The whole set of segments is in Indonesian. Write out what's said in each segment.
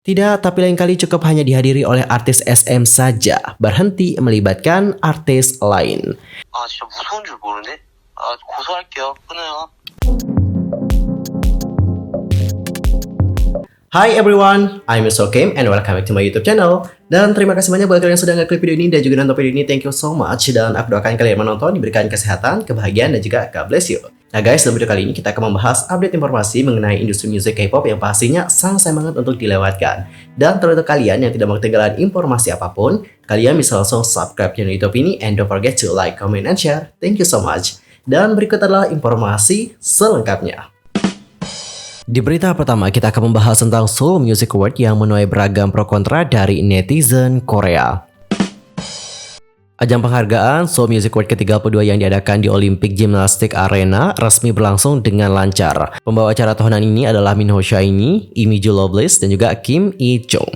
Tidak, tapi lain kali cukup hanya dihadiri oleh artis SM saja, berhenti melibatkan artis lain. 아, 진짜 무서운 줄 모르네. 아, 고소할게요. 끊어요. Hi everyone, I'm Mr. Kim and welcome back to my YouTube channel. Dan terima kasih banyak buat kalian yang sudah ngeklik video ini dan juga nonton video ini. Thank you so much. Dan aku doakan kalian menonton diberikan kesehatan, kebahagiaan, dan juga God bless you. Nah guys, dalam video kali ini kita akan membahas update informasi mengenai industri musik K-pop yang pastinya sangat sayang banget untuk dilewatkan. Dan teruntuk kalian yang tidak mau ketinggalan informasi apapun, kalian bisa langsung subscribe channel YouTube ini and don't forget to like, comment, and share. Thank you so much. Dan berikut adalah informasi selengkapnya. Di berita pertama, kita akan membahas tentang Seoul Music Award yang menuai beragam pro kontra dari netizen Korea. Ajang penghargaan Seoul Music Award ke-32 yang diadakan di Olympic Gymnastic Arena resmi berlangsung dengan lancar. Pembawa acara tahunan ini adalah Min Ho Shiny, Lee Mi-ju Loveless, dan juga Kim Il-jung.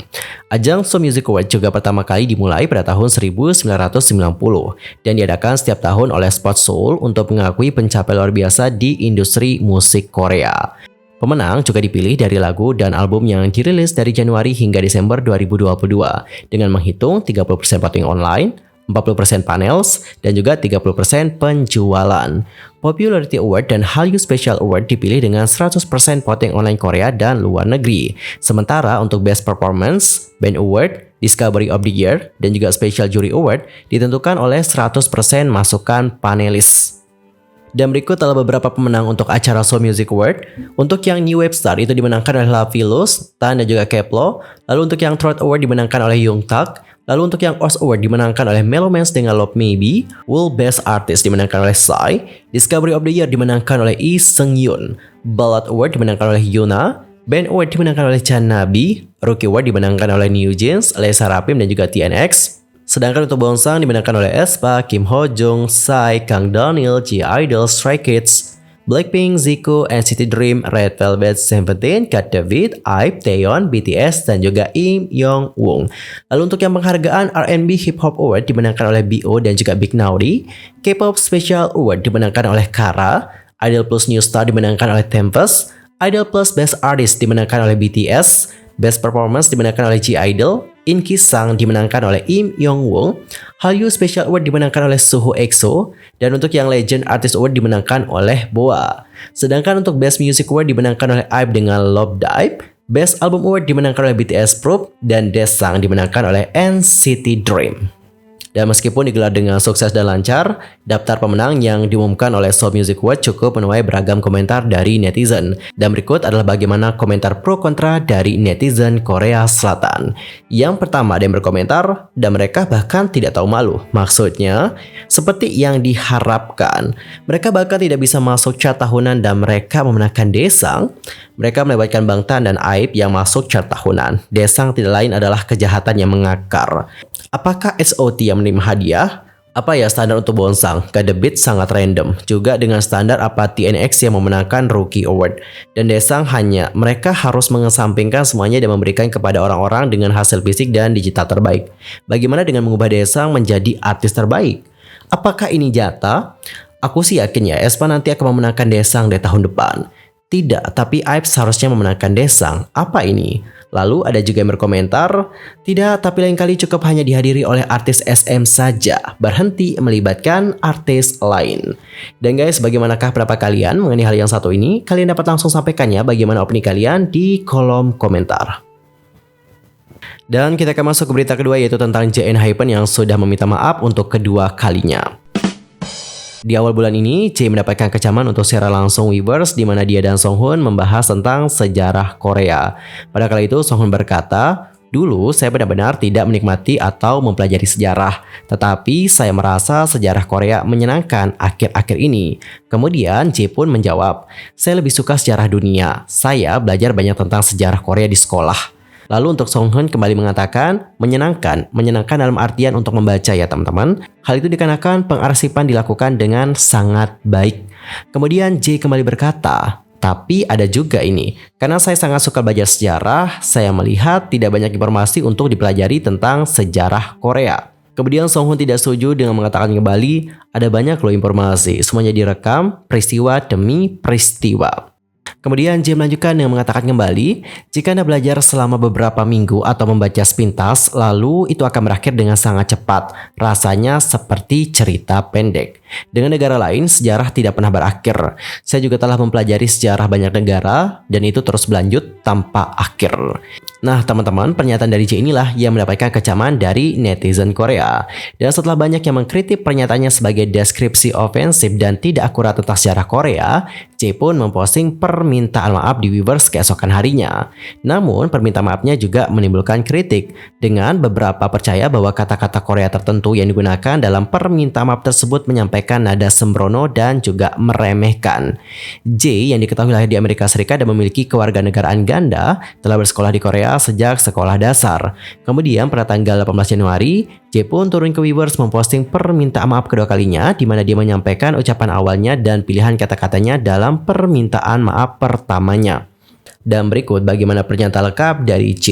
Ajang Seoul Music Award juga pertama kali dimulai pada tahun 1990 dan diadakan setiap tahun oleh Sport Seoul untuk mengakui pencapaian luar biasa di industri musik Korea. Pemenang juga dipilih dari lagu dan album yang dirilis dari Januari hingga Desember 2022 dengan menghitung 30% voting online, 40% panels, dan juga 30% penjualan. Popularity Award dan Hallyu Special Award dipilih dengan 100% voting online Korea dan luar negeri. Sementara untuk Best Performance, Band Award, Discovery of the Year, dan juga Special Jury Award ditentukan oleh 100% masukan panelis. Dan berikut adalah beberapa pemenang untuk acara Seoul Music Award. Untuk yang New Wave Star itu dimenangkan oleh Lavilus, Tan, dan juga Keplo. Lalu untuk yang Throat Award dimenangkan oleh Youngtak. Lalu untuk yang OS Award dimenangkan oleh Melomance dengan Love Maybe. World Best Artist dimenangkan oleh Psy. Discovery of the Year dimenangkan oleh Lee Seung-yoon. Ballad Award dimenangkan oleh Yuna. Band Award dimenangkan oleh Chan Nabi. Rookie Award dimenangkan oleh New Jeans, Lesa Rapim, dan juga TNX. Sedangkan untuk Bonsang dimenangkan oleh aespa, Kim Ho Jung, Psy, Kang Daniel, G-Idol, Stray Kids, Blackpink, Zico, NCT Dream, Red Velvet, Seventeen, Kat David, IVE, Taeyeon, BTS, dan juga Im Young Woong. Lalu untuk yang penghargaan R&B Hip Hop Award dimenangkan oleh BO dan juga Big Naughty, K-Pop Special Award dimenangkan oleh Kara, Idol Plus New Star dimenangkan oleh Tempest, Idol Plus Best Artist dimenangkan oleh BTS, Best Performance dimenangkan oleh G-Idol, Inki Sang dimenangkan oleh Im Young Woong, Hallyu Special Award dimenangkan oleh Suho EXO, dan untuk yang Legend Artist Award dimenangkan oleh BoA. Sedangkan untuk Best Music Award dimenangkan oleh IVE dengan Love Dive, Best Album Award dimenangkan oleh BTS Proof, dan Daesang dimenangkan oleh NCT Dream. Dan meskipun digelar dengan sukses dan lancar, daftar pemenang yang diumumkan oleh Seoul Music Award cukup menuai beragam komentar dari netizen. Dan berikut adalah bagaimana komentar pro kontra dari netizen Korea Selatan. Yang pertama ada yang berkomentar, dan mereka bahkan tidak tahu malu. Maksudnya, seperti yang diharapkan. Mereka bahkan tidak bisa masuk chart tahunan dan mereka memenangkan Daesang. Mereka melewatkan Bangtan dan IVE yang masuk chart tahunan. Daesang tidak lain adalah kejahatan yang mengakar. Apakah SOT yang menerima hadiah? Apa ya standar untuk Bonsang? Gak The Beat sangat random. Juga dengan standar apa TNX yang memenangkan Rookie Award. Dan Daesang hanya mereka harus mengesampingkan semuanya dan memberikan kepada orang-orang dengan hasil fisik dan digital terbaik. Bagaimana dengan mengubah Daesang menjadi artis terbaik? Apakah ini jatah? Aku sih yakin ya aespa nanti akan memenangkan Daesang di tahun depan. Tidak, tapi IVE seharusnya memenangkan Daesang. Apa ini? Lalu ada juga yang berkomentar, tidak, tapi lain kali cukup hanya dihadiri oleh artis SM saja, berhenti melibatkan artis lain. Dan guys, bagaimanakah pendapat kalian mengenai hal yang satu ini? Kalian dapat langsung sampaikannya bagaimana opini kalian di kolom komentar. Dan kita akan masuk ke berita kedua, yaitu tentang JN yang sudah meminta maaf untuk kedua kalinya. Di awal bulan ini, J mendapatkan kecaman untuk secara langsung Weverse di mana dia dan Songhun membahas tentang sejarah Korea. Pada kala itu, Songhun berkata, "Dulu saya benar-benar tidak menikmati atau mempelajari sejarah, tetapi saya merasa sejarah Korea menyenangkan akhir-akhir ini." Kemudian J pun menjawab, "Saya lebih suka sejarah dunia. Saya belajar banyak tentang sejarah Korea di sekolah." Lalu untuk Songhun kembali mengatakan, menyenangkan dalam artian untuk membaca ya teman-teman. Hal itu dikarenakan pengarsipan dilakukan dengan sangat baik. Kemudian J kembali berkata, tapi ada juga ini, karena saya sangat suka belajar sejarah, saya melihat tidak banyak informasi untuk dipelajari tentang sejarah Korea. Kemudian Songhun tidak setuju dengan mengatakan kembali, ada banyak loh informasi, semuanya direkam, peristiwa demi peristiwa. Kemudian J melanjutkan dengan mengatakan kembali, jika Anda belajar selama beberapa minggu atau membaca sepintas, lalu itu akan berakhir dengan sangat cepat. Rasanya seperti cerita pendek. Dengan negara lain, sejarah tidak pernah berakhir. Saya juga telah mempelajari sejarah banyak negara, dan itu terus berlanjut tanpa akhir. Nah teman-teman, pernyataan dari J inilah yang mendapatkan kecaman dari netizen Korea. Dan setelah banyak yang mengkritik pernyataannya sebagai deskripsi ofensif dan tidak akurat tentang sejarah Korea, J pun memposting permintaan maaf di Weverse keesokan harinya. Namun, permintaan maafnya juga menimbulkan kritik, dengan beberapa percaya bahwa kata-kata Korea tertentu yang digunakan dalam permintaan maaf tersebut menyampaikan nada sembrono dan juga meremehkan. J yang diketahui lahir di Amerika Serikat dan memiliki kewarganegaraan ganda, telah bersekolah di Korea sejak sekolah dasar. Kemudian pada tanggal 18 Januari, J pun turun ke Weverse memposting permintaan maaf kedua kalinya, di mana dia menyampaikan ucapan awalnya dan pilihan kata-katanya dalam permintaan maaf pertamanya. Dan berikut bagaimana pernyataan lengkap dari J.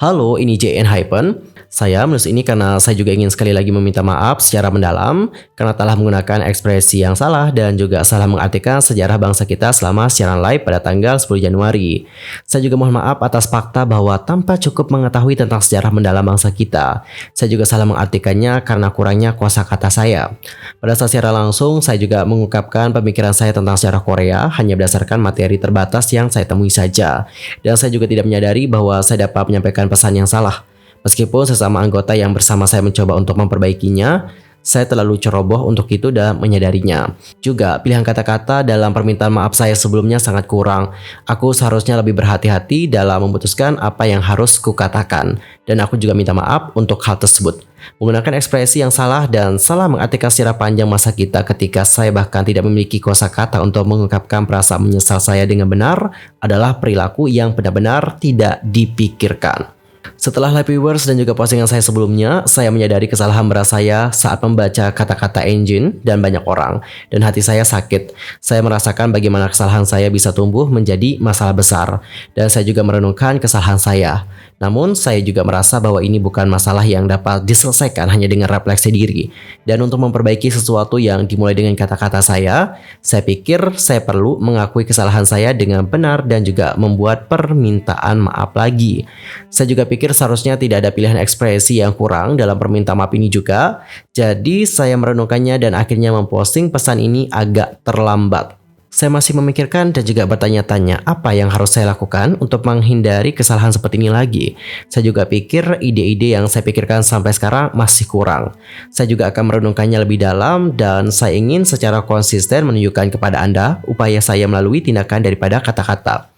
Halo, ini JN Hypen. Saya menulis ini karena saya juga ingin sekali lagi meminta maaf secara mendalam karena telah menggunakan ekspresi yang salah dan juga salah mengartikan sejarah bangsa kita selama siaran live pada tanggal 10 Januari. Saya juga mohon maaf atas fakta bahwa tanpa cukup mengetahui tentang sejarah mendalam bangsa kita. Saya juga salah mengartikannya karena kurangnya kosakata saya. Pada saat secara langsung, saya juga mengungkapkan pemikiran saya tentang sejarah Korea hanya berdasarkan materi terbatas yang saya temui saja. Dan saya juga tidak menyadari bahwa saya dapat menyampaikan pesan yang salah. Meskipun sesama anggota yang bersama saya mencoba untuk memperbaikinya, saya terlalu ceroboh untuk itu dan menyadarinya. Juga, pilihan kata-kata dalam permintaan maaf saya sebelumnya sangat kurang. Aku seharusnya lebih berhati-hati dalam memutuskan apa yang harus kukatakan. Dan aku juga minta maaf untuk hal tersebut. Menggunakan ekspresi yang salah dan salah mengartikan secara panjang masa kita ketika saya bahkan tidak memiliki kosakata untuk mengungkapkan perasaan menyesal saya dengan benar adalah perilaku yang benar-benar tidak dipikirkan. Setelah live viewers dan juga postingan saya sebelumnya, saya menyadari kesalahan berat saya saat membaca kata-kata engine dan banyak orang, dan hati saya sakit. Saya merasakan bagaimana kesalahan saya bisa tumbuh menjadi masalah besar, dan saya juga merenungkan kesalahan saya. Namun, saya juga merasa bahwa ini bukan masalah yang dapat diselesaikan hanya dengan refleksi diri. Dan untuk memperbaiki sesuatu yang dimulai dengan kata-kata saya pikir saya perlu mengakui kesalahan saya dengan benar dan juga membuat permintaan maaf lagi. Saya juga pikir seharusnya tidak ada pilihan ekspresi yang kurang dalam permintaan maaf ini juga. Jadi saya merenungkannya dan akhirnya memposting pesan ini agak terlambat. Saya masih memikirkan dan juga bertanya-tanya apa yang harus saya lakukan untuk menghindari kesalahan seperti ini lagi. Saya juga pikir ide-ide yang saya pikirkan sampai sekarang masih kurang. Saya juga akan merenungkannya lebih dalam dan saya ingin secara konsisten menunjukkan kepada Anda upaya saya melalui tindakan daripada kata-kata.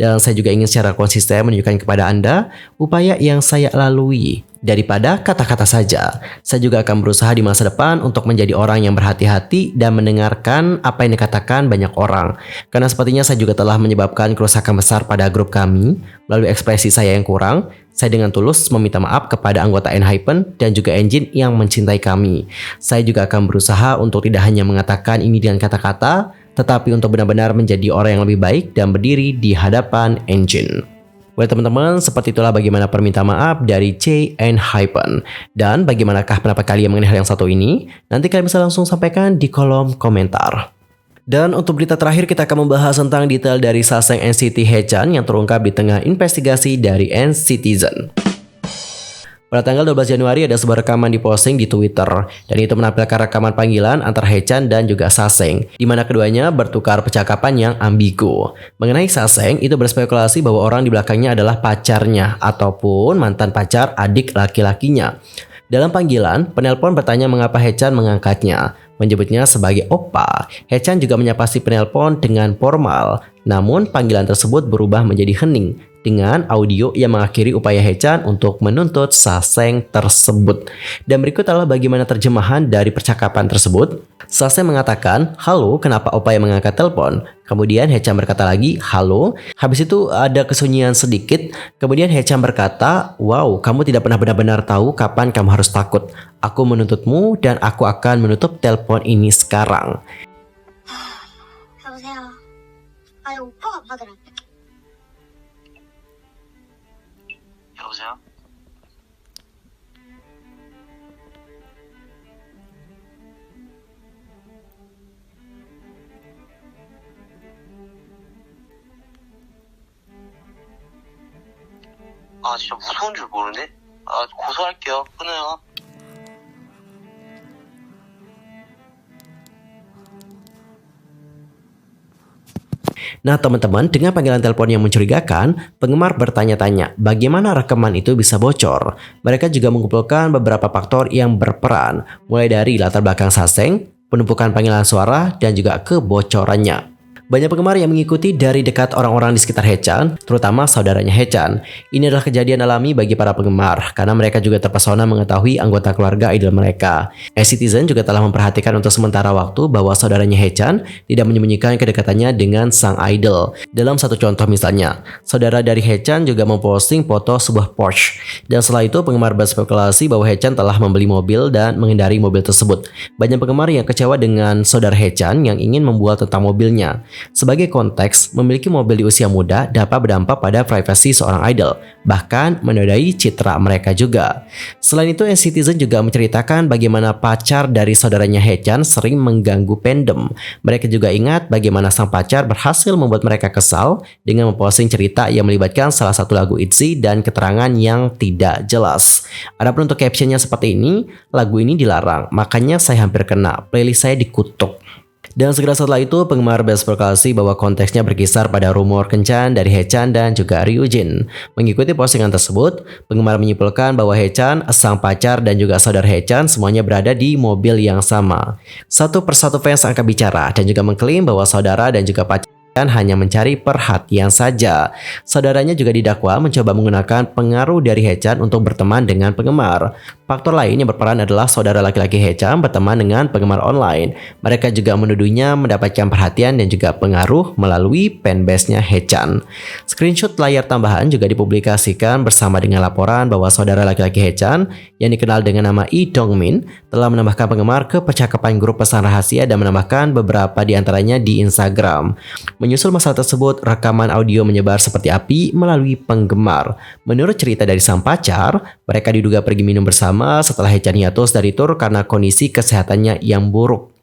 Dan saya juga ingin secara konsisten menunjukkan kepada Anda upaya yang saya lalui daripada kata-kata saja. Saya juga akan berusaha di masa depan untuk menjadi orang yang berhati-hati dan mendengarkan apa yang dikatakan banyak orang. Karena sepertinya saya juga telah menyebabkan kerusakan besar pada grup kami melalui ekspresi saya yang kurang. Saya dengan tulus meminta maaf kepada anggota Enhypen dan juga Engine yang mencintai kami. Saya juga akan berusaha untuk tidak hanya mengatakan ini dengan kata-kata, tetapi untuk benar-benar menjadi orang yang lebih baik dan berdiri di hadapan Engine. Baik teman-teman, seperti itulah bagaimana permintaan maaf dari JN Hypen. Dan bagaimanakah pendapat kalian mengenai hal yang satu ini? Nanti kalian bisa langsung sampaikan di kolom komentar. Dan untuk berita terakhir kita akan membahas tentang detail dari Saseng NCT Haechan yang terungkap di tengah investigasi dari NCTzen. Pada tanggal 12 Januari ada sebuah rekaman diposting di Twitter dan itu menampilkan rekaman panggilan antara Haechan dan juga Saseng di mana keduanya bertukar percakapan yang ambigu. Mengenai Saseng, itu berspekulasi bahwa orang di belakangnya adalah pacarnya ataupun mantan pacar adik laki-lakinya. Dalam panggilan, penelpon bertanya mengapa Haechan mengangkatnya, menyebutnya sebagai Oppa. Haechan juga menyapa si penelpon dengan formal, namun panggilan tersebut berubah menjadi hening dengan audio yang mengakhiri upaya Haechan untuk menuntut Saseng tersebut. Dan berikut adalah bagaimana terjemahan dari percakapan tersebut. Saseng mengatakan, "Halo, kenapa Oppa yang mengangkat telepon?" Kemudian Haechan berkata lagi, "Halo." Habis itu ada kesunyian sedikit. Kemudian Haechan berkata, "Wow, kamu tidak pernah benar-benar tahu kapan kamu harus takut. Aku menuntutmu dan aku akan menutup telepon ini sekarang." 여보세요. 아니 오빠가 받으라. 여보세요? 아, 진짜 무서운 줄 모르네? 아, 고소할게요. 끊어요. Nah teman-teman, dengan panggilan telepon yang mencurigakan, penggemar bertanya-tanya bagaimana rekaman itu bisa bocor. Mereka juga mengumpulkan beberapa faktor yang berperan, mulai dari latar belakang Saseng, penumpukan panggilan suara, dan juga kebocorannya. Banyak penggemar yang mengikuti dari dekat orang-orang di sekitar Haechan, terutama saudaranya Haechan. Ini adalah kejadian alami bagi para penggemar, karena mereka juga terpesona mengetahui anggota keluarga idol mereka. Citizen juga telah memperhatikan untuk sementara waktu bahwa saudaranya Haechan tidak menyembunyikan kedekatannya dengan sang idol. Dalam satu contoh misalnya, saudara dari Haechan juga memposting foto sebuah Porsche. Dan setelah itu penggemar berspekulasi bahwa Haechan telah membeli mobil dan menghindari mobil tersebut. Banyak penggemar yang kecewa dengan saudara Haechan yang ingin membual tentang mobilnya. Sebagai konteks, memiliki mobil di usia muda dapat berdampak pada privasi seorang idol, bahkan menodai citra mereka juga. Selain itu, Citizen juga menceritakan bagaimana pacar dari saudaranya Haechan sering mengganggu fandom. Mereka juga ingat bagaimana sang pacar berhasil membuat mereka kesal dengan memposting cerita yang melibatkan salah satu lagu ITZY dan keterangan yang tidak jelas. Adapun untuk captionnya seperti ini, lagu ini dilarang, makanya saya hampir kena, playlist saya dikutuk. Dan segera setelah itu, penggemar berspekulasi bahwa konteksnya berkisar pada rumor kencan dari Haechan dan juga Ryujin. Mengikuti postingan tersebut, penggemar menyimpulkan bahwa Haechan, sang pacar dan juga saudara Haechan semuanya berada di mobil yang sama. Satu persatu fans angkat bicara dan juga mengklaim bahwa saudara dan juga pacar hanya mencari perhatian saja. Saudaranya juga didakwa mencoba menggunakan pengaruh dari Haechan untuk berteman dengan penggemar. Faktor lain yang berperan adalah saudara laki-laki Haechan berteman dengan penggemar online. Mereka juga menuduhnya mendapatkan perhatian dan juga pengaruh melalui fanbase-nya Haechan. Screenshot layar tambahan juga dipublikasikan bersama dengan laporan bahwa saudara laki-laki Haechan yang dikenal dengan nama Lee Dongmin telah menambahkan penggemar ke percakapan grup pesan rahasia dan menambahkan beberapa di antaranya di Instagram. Menyusul masalah tersebut, rekaman audio menyebar seperti api melalui penggemar. Menurut cerita dari sang pacar, mereka diduga pergi minum bersama setelah Haechan hiatus dari tur karena kondisi kesehatannya yang buruk.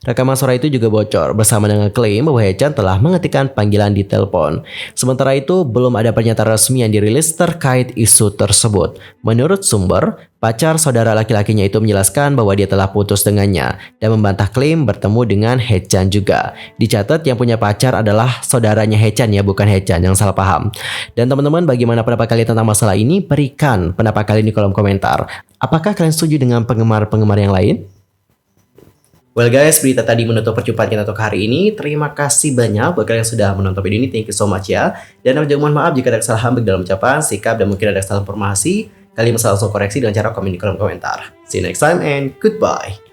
Rekaman suara itu juga bocor bersama dengan klaim bahwa Haechan telah mengetikkan panggilan di telepon. Sementara itu, belum ada pernyataan resmi yang dirilis terkait isu tersebut. Menurut sumber, pacar saudara laki-lakinya itu menjelaskan bahwa dia telah putus dengannya dan membantah klaim bertemu dengan Haechan juga. Dicatat yang punya pacar adalah saudaranya Haechan ya, bukan Haechan, yang salah paham. Dan teman-teman, bagaimana pendapat kalian tentang masalah ini? Berikan pendapat kalian di kolom komentar. Apakah kalian setuju dengan penggemar-penggemar yang lain? Well guys, berita tadi menutup perjumpaan kita untuk hari ini. Terima kasih banyak buat kalian yang sudah menonton video ini. Thank you so much ya. Dan aku juga mohon maaf jika ada kesalahan baik dalam ucapan, sikap, dan mungkin ada kesalahan informasi. Kalian bisa langsung koreksi dengan cara komen di kolom komentar. See you next time and goodbye.